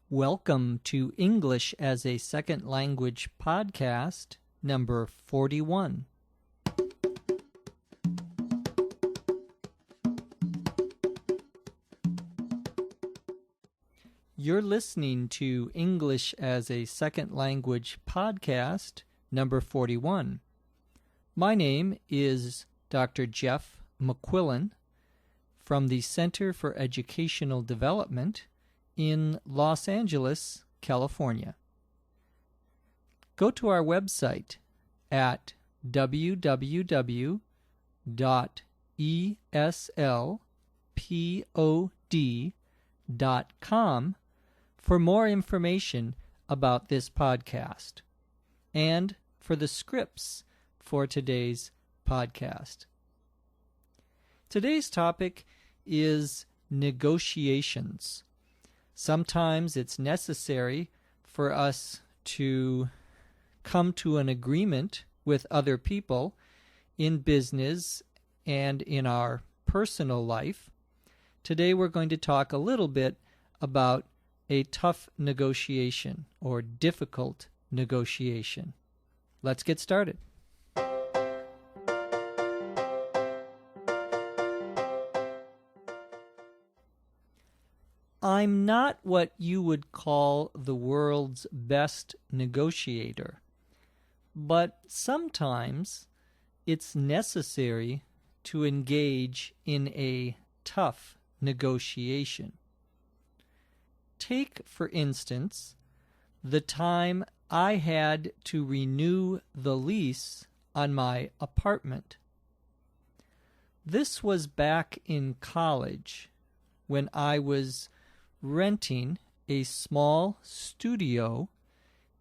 Welcome to English as a Second Language podcast, number 41. You're listening to English as a Second Language podcast, number 41. My name is Dr. Jeff McQuillan from the Center for Educational Development in Los Angeles, California. Go to our website at www.eslpod.com for more information about this podcast and for the scripts for today's podcast. Today's topic is negotiations. Sometimes it's necessary for us to come to an agreement with other people in business and in our personal life. Today we're going to talk a little bit about a tough negotiation or difficult negotiation. Let's get started. I'm not what you would call the world's best negotiator, but sometimes it's necessary to engage in a tough negotiation. Take, for instance, the time I had to renew the lease on my apartment. This was back in college when I was renting a small studio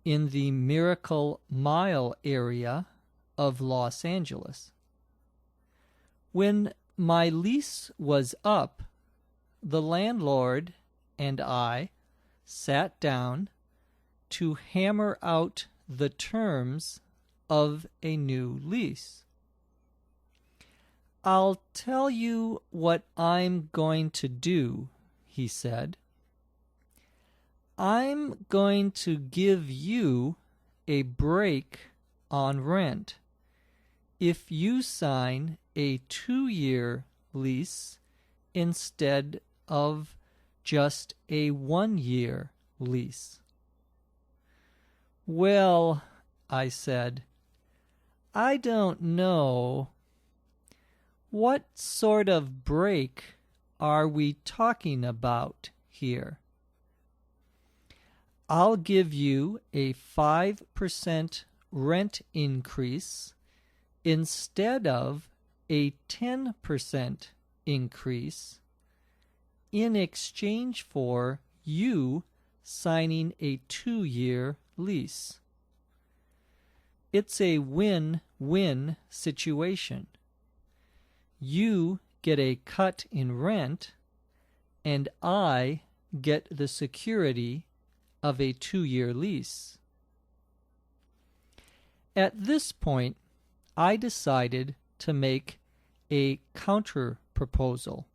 in the Miracle Mile area of Los Angeles. When my lease was up, the landlord and I sat down to hammer out the terms of a new lease. "I'll tell you what I'm going to do," he said. "I'm going to give you a break on rent if you sign a 2-year lease instead of just a 1-year lease." "Well," I said, "I don't know. What sort of break are we talking about here?" "I'll give you a 5% rent increase instead of a 10% increase in exchange for you signing a 2-year lease. It's a win-win situation. You get a cut in rent, and I get the security of a 2-year lease." At this point, I decided to make a counter-proposal.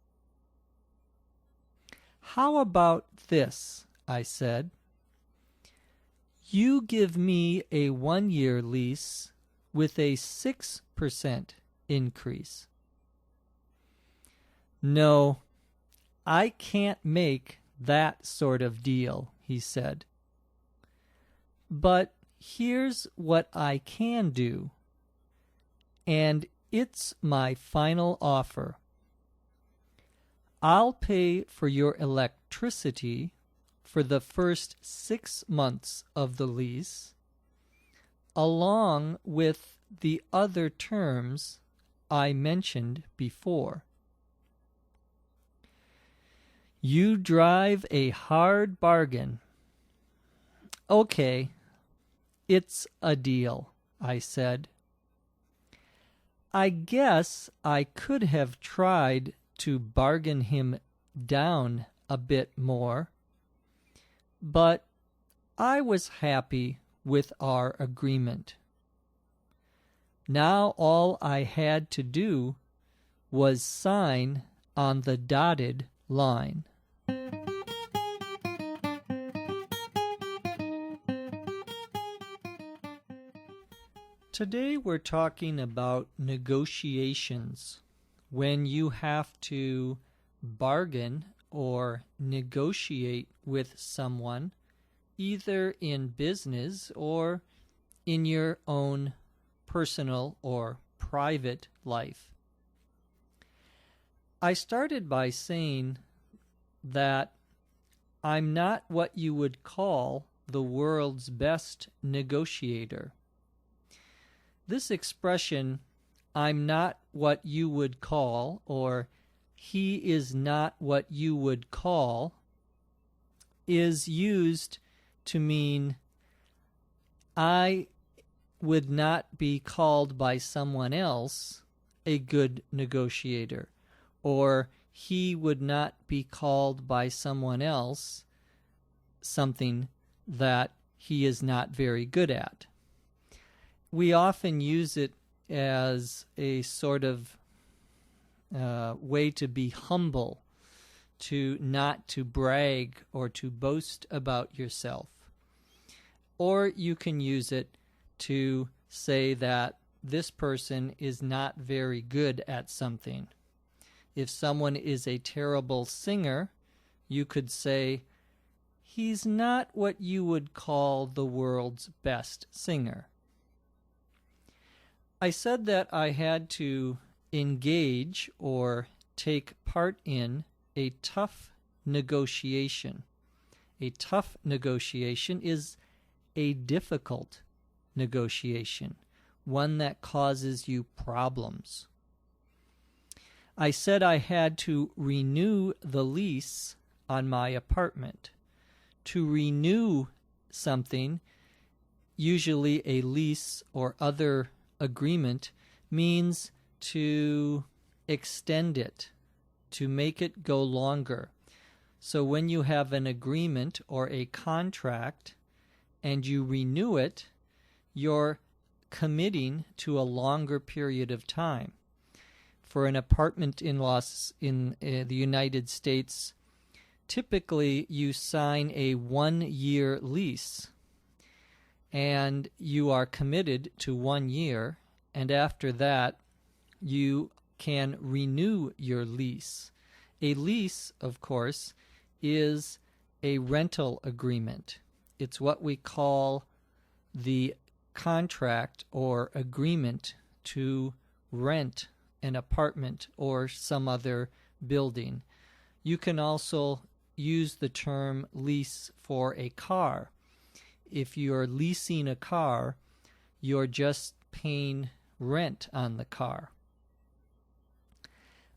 "How about this?" I said. "You give me a 1-year lease with a 6% increase." "No, I can't make that sort of deal," he said. "But here's what I can do, and it's my final offer. I'll pay for your electricity for the first 6 months of the lease, along with the other terms I mentioned before." "You drive a hard bargain." "Okay, it's a deal," I said. I guess I could have tried to bargain him down a bit more, but I was happy with our agreement. Now all I had to do was sign on the dotted line. Today we're talking about negotiations, when you have to bargain or negotiate with someone, either in business or in your own personal or private life. I started by saying that I'm not what you would call the world's best negotiator. This expression, I'm not what you would call, or he is not what you would call, is used to mean I would not be called by someone else a good negotiator, or he would not be called by someone else something that he is not very good at. We often use it as a sort of way to be humble, to not to brag or to boast about yourself. Or you can use it to say that this person is not very good at something. If someone is a terrible singer, you could say, he's not what you would call the world's best singer. I said that I had to engage or take part in a tough negotiation. A tough negotiation is a difficult negotiation, one that causes you problems. I said I had to renew the lease on my apartment. To renew something, usually a lease or other agreement, means to extend it, to make it go longer. So when you have an agreement or a contract and you renew it, you're committing to a longer period of time. For an apartment in the United States, typically you sign a 1-year lease, and you are committed to 1 year, and after that you can renew your lease. A lease, of course, is a rental agreement. It's what we call the contract or agreement to rent an apartment or some other building. You can also use the term lease for a car. If you're leasing a car, you're just paying rent on the car.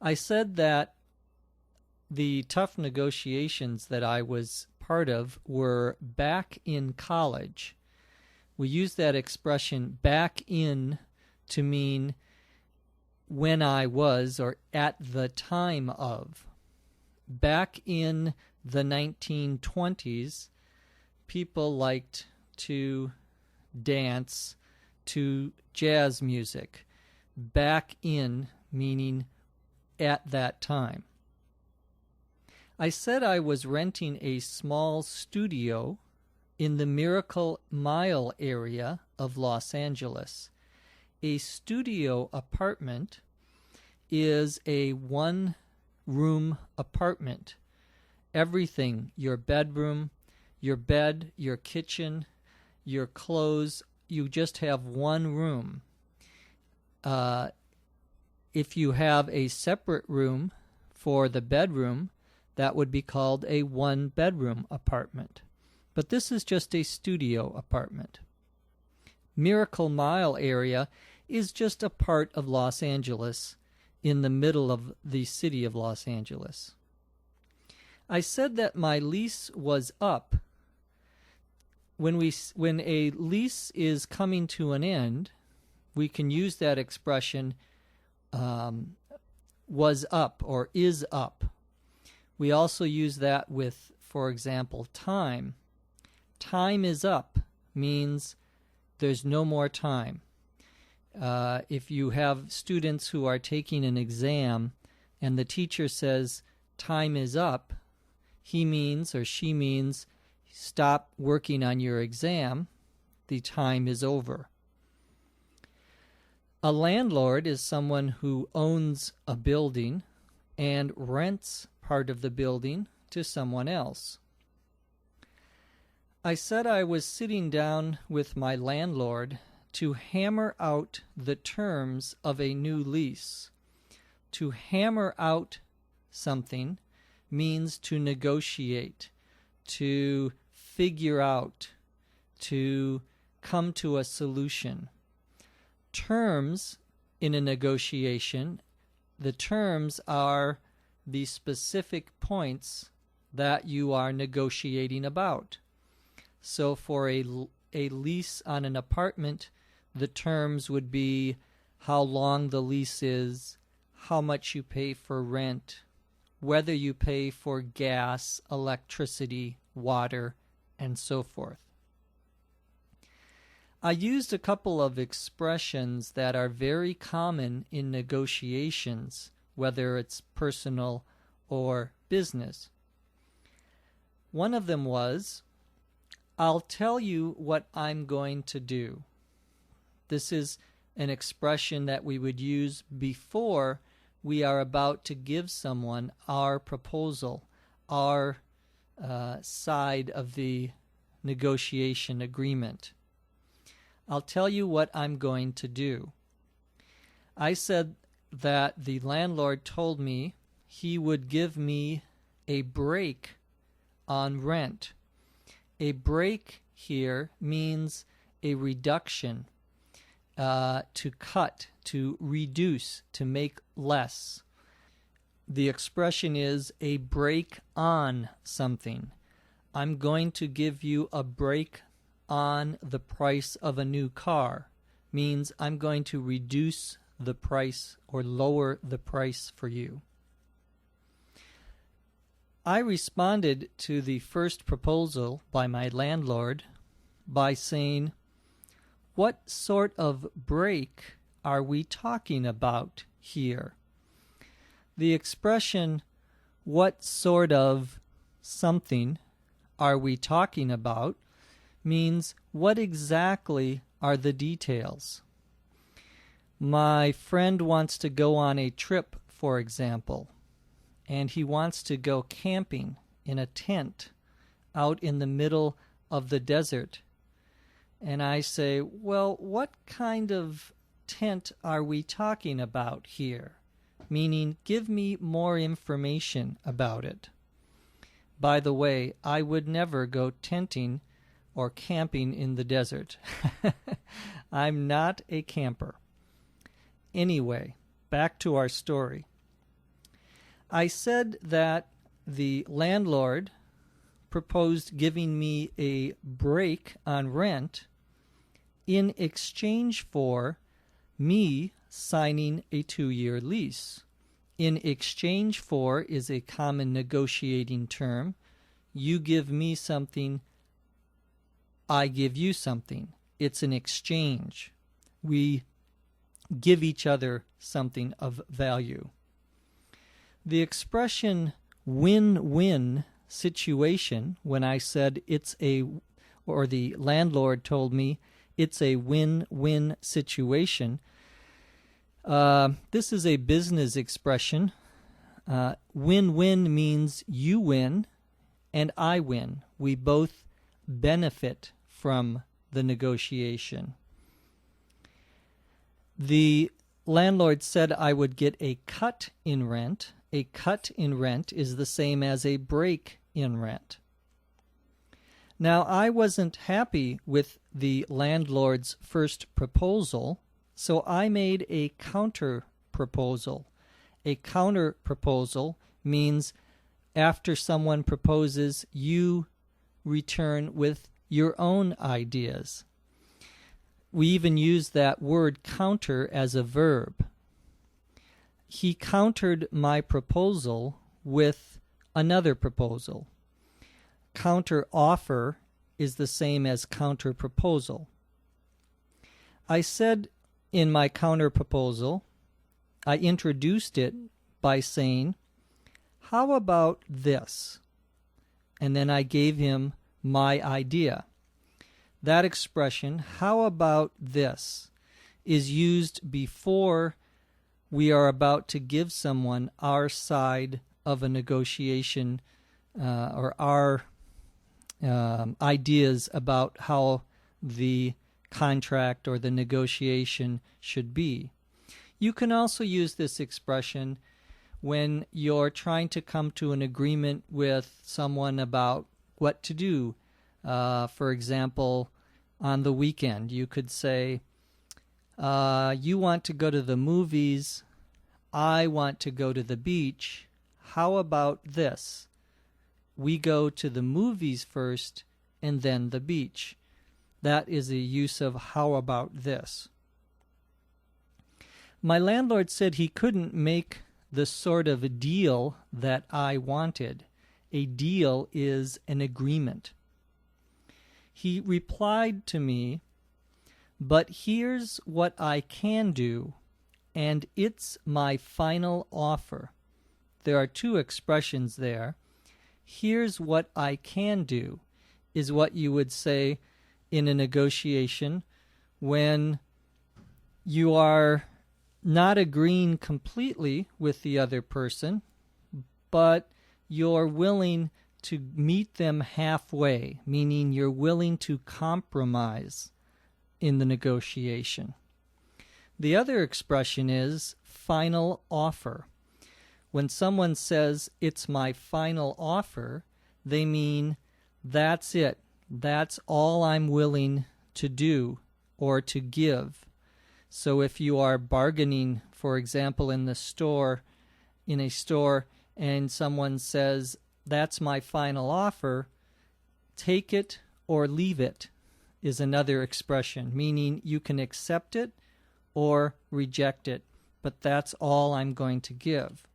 I said that the tough negotiations that I was part of were back in college. We use that expression back in to mean when I was, or at the time of. Back in the 1920s, people liked to dance to jazz music. Back in meaning at that time. I said I was renting a small studio in the Miracle Mile area of Los Angeles. A studio apartment is a 1-room apartment. Everything, your bedroom, your bed, your kitchen, your clothes, you just have 1 room. If you have a separate room for the bedroom, that would be called a 1-bedroom apartment. But this is just a studio apartment. Miracle Mile area is just a part of Los Angeles, in the middle of the city of Los Angeles. I said that my lease was up. When a lease is coming to an end, we can use that expression was up or is up. We also use that with, for example, time. Time is up means there's no more time. If you have students who are taking an exam and the teacher says time is up, he means or she means stop working on your exam, the time is over. A landlord is someone who owns a building and rents part of the building to someone else. I said I was sitting down with my landlord to hammer out the terms of a new lease. To hammer out something means to negotiate, to figure out, to come to a solution. Terms in a negotiation, the terms are the specific points that you are negotiating about. So for a lease on an apartment, the terms would be how long the lease is, how much you pay for rent, whether you pay for gas, electricity, water, and so forth. I used a couple of expressions that are very common in negotiations, whether it's personal or business. One of them was, "I'll tell you what I'm going to do." This is an expression that we would use before we are about to give someone our proposal, our side of the negotiation agreement. I'll tell you what I'm going to do. I said that the landlord told me he would give me a break on rent. A break here means a reduction, to cut, to reduce, to make less. The expression is a break on something. I'm going to give you a break on the price of a new car. Means I'm going to reduce the price or lower the price for you. I responded to the first proposal by my landlord by saying, "What sort of break are we talking about here?" The expression, "what sort of something are we talking about?" means what exactly are the details. My friend wants to go on a trip, for example, and he wants to go camping in a tent out in the middle of the desert. And I say, "Well, what kind of tent are we talking about here?" Meaning, give me more information about it. By the way, I would never go tenting or camping in the desert. I'm not a camper. Anyway, back to our story. I said that the landlord proposed giving me a break on rent in exchange for me signing a 2-year lease. In exchange for is a common negotiating term. You give me something, I give you something. It's an exchange. We give each other something of value. The expression win-win situation, when I said or the landlord told me it's a win-win situation, this is a business expression. Win-win means you win and I win. We both benefit from the negotiation. The landlord said I would get a cut in rent. A cut in rent is the same as a break in rent. Now, I wasn't happy with the landlord's first proposal, so I made a counter proposal. A counter proposal means after someone proposes, you return with your own ideas. We even use that word counter as a verb. He countered my proposal with another proposal. Counter offer is the same as counter proposal. I said in my counter proposal, I introduced it by saying, "How about this?" And then I gave him my idea. That expression, "how about this?" is used before we are about to give someone our side of a negotiation or our ideas about how the contract or the negotiation should be. You can also use this expression when you're trying to come to an agreement with someone about what to do. For example, on the weekend, you could say, you want to go to the movies, I want to go to the beach. How about this? We go to the movies first and then the beach. That is a use of how about this. My landlord said he couldn't make the sort of a deal that I wanted. A deal is an agreement. He replied to me, but here's what I can do, and it's my final offer. There are two expressions there. Here's what I can do is what you would say in a negotiation when you are not agreeing completely with the other person, but you're willing to meet them halfway, meaning you're willing to compromise in the negotiation. The other expression is final offer. When someone says, it's my final offer, they mean that's it. That's all I'm willing to do or to give. So if you are bargaining, for example, in a store, and someone says, that's my final offer, take it or leave it is another expression, meaning you can accept it or reject it, but that's all I'm going to give.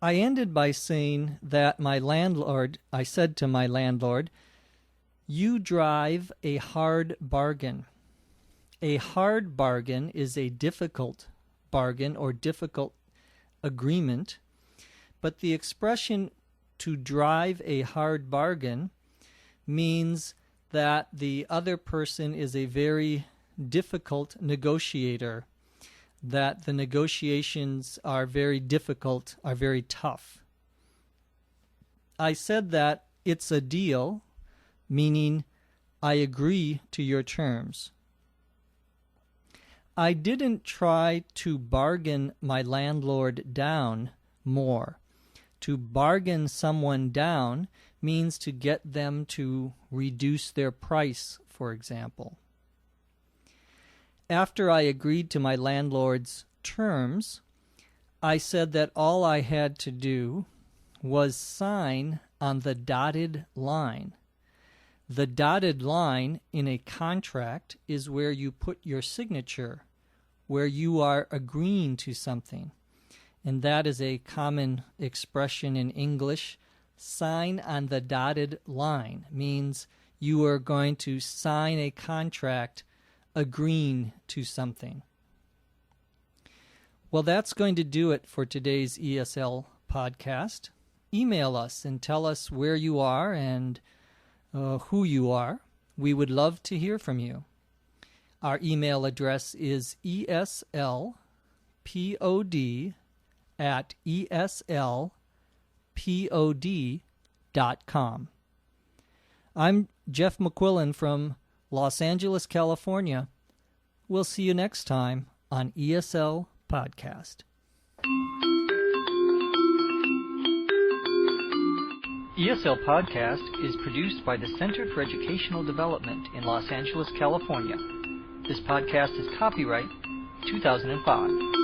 I ended by saying that I said to my landlord, you drive a hard bargain. A hard bargain is a difficult bargain or difficult agreement, but the expression to drive a hard bargain means that the other person is a very difficult negotiator, that the negotiations are very difficult, are very tough. I said that it's a deal, meaning I agree to your terms. I didn't try to bargain my landlord down more. To bargain someone down means to get them to reduce their price, for example. After I agreed to my landlord's terms, I said that all I had to do was sign on the dotted line. The dotted line in a contract is where you put your signature, where you are agreeing to something. And that is a common expression in English. Sign on the dotted line means you are going to sign a contract agreeing to something. Well, that's going to do it for today's ESL podcast. Email us and tell us where you are and who you are. We would love to hear from you. Our email address is eslpod@eslpod.com. I'm Jeff McQuillan from Los Angeles, California. We'll see you next time on ESL Podcast. ESL Podcast is produced by the Center for Educational Development in Los Angeles, California. This podcast is copyright 2005.